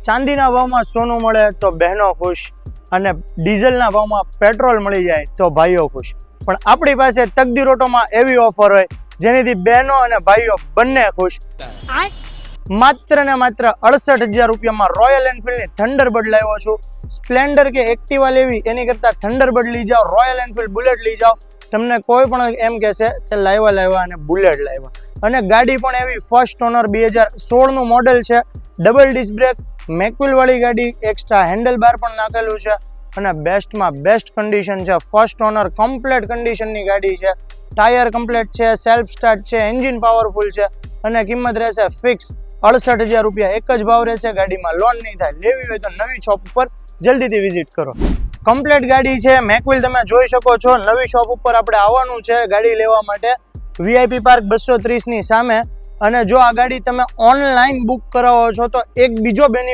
ચાંદીના ભાવમાં સોનું મળે તો બહેનો ખુશ અને ડીઝલના ભાવમાં પેટ્રોલ મળી જાય તો ભાઈઓ ખુશ. પણ આપણી પાસે તકદીર ઓટોમાં એવી ઓફર હોય જેનીથી બહેનો અને ભાઈઓ બંને ખુશ. માત્ર ને માત્ર 68,000 રૂપિયામાં રોયલ એનફિલ્ડની થંડરબર્ડ લાવ્યો છું. સ્પ્લેન્ડર કે એક્ટિવા લેવી એની કરતા થંડરબર્ડ લઈ જાઓ, રોયલ એનફિલ્ડ બુલેટ લઈ જાઓ. તમને કોઈ પણ એમ કહેશે કે લાવ્યા અને બુલેટ લાવ્યા. અને ગાડી પણ એવી ફર્સ્ટ ઓનર 2016નું મોડેલ છે. ડબલ ડિસ્ક બ્રેક, મેકવિલ વાળી ગાડી, એક્સ્ટ્રા હેન્ડલ બાર પણ નાખેલું છે અને બેસ્ટમાં બેસ્ટ કન્ડિશન છે. ફર્સ્ટ ઓનર કમ્પ્લીટ કન્ડિશનની ગાડી છે. ટાયર કમ્પ્લીટ છે, સેલ્ફ સ્ટાર્ટ છે, એન્જિન પાવરફુલ છે અને કિંમત રહેશે ફિક્સ 68,000 રૂપિયા. એક જ ભાવ રહેશે, ગાડીમાં લોન નહીં થાય. લેવી હોય તો નવી શોપ ઉપર જલ્દીથી વિઝિટ કરો. કમ્પ્લીટ ગાડી છે. મેકવિલ તમે જોઈ શકો છો. નવી શોપ ઉપર આપણે આવવાનું છે ગાડી લેવા માટે, VIP પાર્ક 230 ની સામે. અને જો આ ગાડી તમે ઓનલાઈન બુક કરાવો છો તો એક બીજો બેનિફિટ